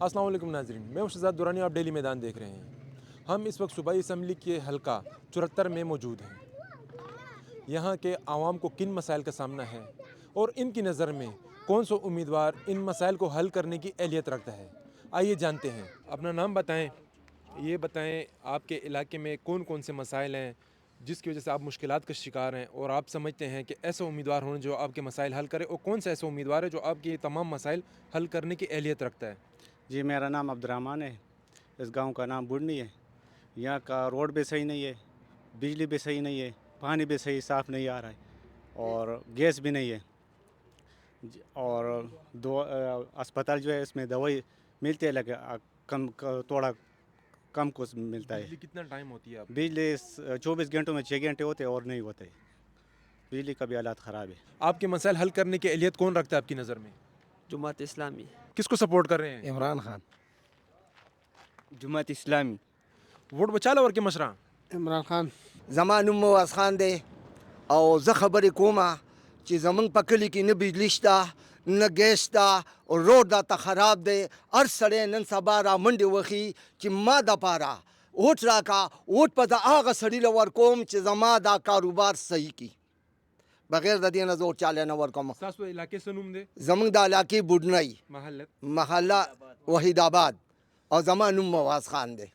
अस्सलाम वालेकुम नाज़रीन, मैं शहजाद दुरानी, आप डेली मैदान देख रहे हैं। हम इस वक्त सूबाई असम्बली के हल्का 74 में मौजूद हैं। यहाँ के आवाम को किन मसाइल का सामना है और इनकी नज़र में कौन सा उम्मीदवार इन मसाइल को हल करने की अहलियत रखता है, आइए जानते हैं। अपना नाम बताएं, ये बताएं आपके इलाके में कौन कौन से मसाइल हैं जिसकी वजह से आप मुश्किलात का शिकार हैं और आप समझते हैं कि ऐसा उम्मीदवार होना जो आपके मसाइल हल करे, और कौन सा ऐसा उम्मीदवार है जो आपके ये तमाम मसाइल हल करने की अहलियत रखता है। जी, मेरा नाम अब्दुर्रहमान है। इस गांव का नाम बुढ़नी है। यहाँ का रोड भी सही नहीं है, बिजली भी सही नहीं है, पानी भी सही साफ़ नहीं आ रहा है और गैस भी नहीं है। और दो अस्पताल जो है इसमें दवाई मिलती है, लेकिन थोड़ा कम को मिलता है। बिजली कितना टाइम होती है आप? बिजली 24 घंटों में 6 घंटे होते हैं और नहीं होते। बिजली का भी हालात ख़राब है। आपके मसाइल हल करने की अहलियत कौन रखता है आपकी नज़र में? जुमात इस्लामी। किसको सपोर्ट कर रहे हैं? इमरान खान। जुमात इस्लामी। वोट बचा लो और के मशरा इमरान खान। زمانو مواز خان دی او زه خبرې کومه چې زمونږ په کلي کې نه بجلی شته نه ګیس شته او روډ راته خراب دی. هر سړی نن سبا را منډې وخي چې ما دپاره ووټ راکړه. ووټ په زه هغه سړي له ورکوم چې زما دا کاروبار صحیح کړي. بغیر د دې نه زه ووټ چاله نه ورکوم. تاسو علاقې څه نوم دی؟ زمونږ د علاقې بوډنۍ محله وحید آباد او زما نوم مواز خان دی.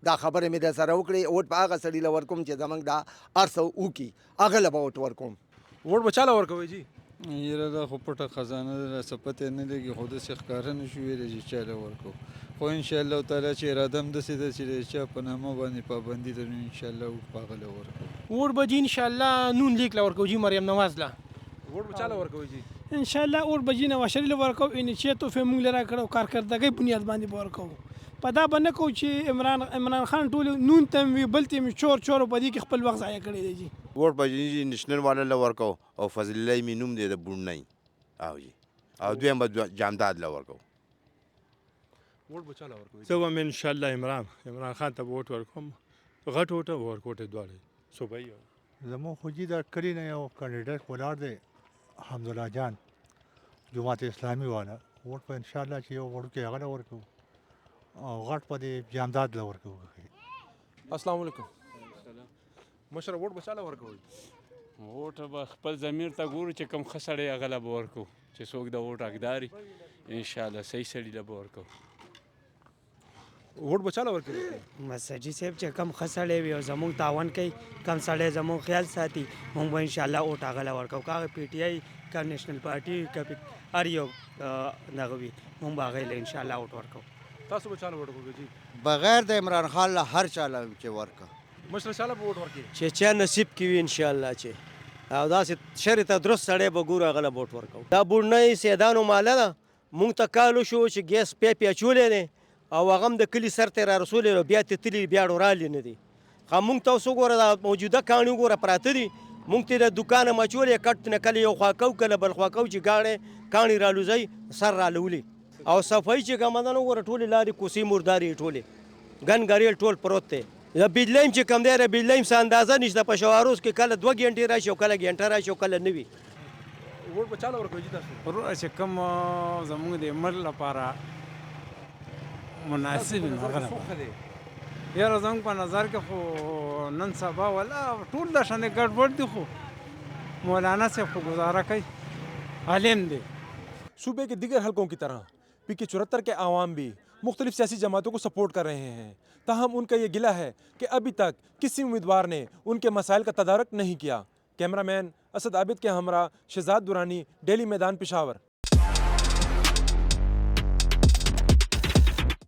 دا خبره مې د سره وکړې. ووټ په هغه سړي له ورکوم چې زمونږ دا هر څه وکړي، هغه له به ووټ ورکوم. ووट बचा लो और कोई जी। یره دا خو پټه خزانه ده، څه پته نه لګي، خو داسې ښکاره نه شو ویلی چې چاله ورکو. خو انشاءالله تعالی چې اراده هم داسې ده چې د چا په نامه باندې پابندي ده، نو انشاءالله ووټ په هغه له ورکو. ووٹ بجی انشاءالله نون لیک لا ورکو جی مریم نواز لا ووट बचा लो और कोई जी। انشاءالله ووٹ بجی نواز شریف لا ورکو انیشیټو فه مونږ لرا کړو کارکردګۍ بنیاد باندې ورکو. پدا باندې کو چې عمران خان ټول نون تم وی بلته می چور بدی کې خپل وخت ضایع کړی دی جی. ووټ به جی نشنل والا له ورکو او فضل الله می نوم دی د بوډنۍ او جی او دویم به جامداد له ورکو. ووट बचा लो और कोई। زه به انشاءالله عمران خان ته ووټ ورکوم. غټ ووټ او ورکوټ دواړه صوبایي. زمون خو جی د کلی نه یو کاندیډیټ ولاړ دی، حمدالله جان، جماعت اسلامي والا. ووټ په انشاءالله چې یو وړوکی هغه له ورکو او غټ په دې جامداد له ورکو. अस्सलाम वालेकुम मशरा। वोट बचा लो और कोई। ووټ به خپل ضمیر ته ګورو چې کوم ښه سړی هغه له به ورکو، چې څوک د ووټ حقدار وي انشاءالله صحیح سړي له به ورکو. वोट बचा लो और कोई। مسجد صاحب چې کم ښه سړی وي او زمونږ تاوان کوي، کم سړی زمونږ خیال ساتي، مونږ به انشاءالله ووټ هغه له ورکو. که هغه پی ټي آی که نیشنل پارټي که هر یو دغه وي، مونږ به هغې له انشاءالله ووټ ورکو. تاسو बचा लो और कोई जी। بغیر د عمران خان له هر چاله چې ورکه मशरा चाला वोट ورکړي چې چا نصیب کې وي انشاءالله چې او داسې شرې ته درست سړی به ګورو هغه له ووټ ورکو. دا بوډنۍ سیدانو ماله ده، مونږ ته کال وشو چې ګیس پیپ یې اچولی دی او هغه هم د کلي سر ته یې را رسولی دی، بیا تتلي بیا ډورالې نه دي. خو مونږ ته اوس وګوره دا موجوده کاڼي وګوره پراته دي، مونږ ته د دوکانه هم اچولی کټ نه کله یو خوا کو کله بل خوا کو چې ګاډی کاڼي رالوځئ سر رالولي. او صفایي چې کومه ده نو وګوره ټولې لارې کوڅې مردارې ټولې ګن ګریل ټول پروت دی. د بجلۍ هم چې کم دی د بجلۍ هم څه اندازه نشته. په شواروز کې کله 2 غنټې راشي او کله غنټه راشي او کله نه وي. वोट बचा लो और कोई जी تاسو چې کوم زموږ د عمر لپاره مناسب نه غره یاره زموږ په نظر کې خو نن سبا ولا ټول د شانې ګډوډ دي، خو مولانا صاحب خو گزاره کوي، عالم دی. सूबे के दिगर हलकों की तरह PK 74 के आवाम भी मुख्तलिफ सियासी जमातों को सपोर्ट कर रहे हैं, ताहम उनका ये गिला है कि अभी तक किसी उम्मीदवार ने उनके मसाइल का तदारक नहीं किया। कैमरामैन असद आबिद के हमरा शहजाद दुरानी, डेली मैदान, पेशावर।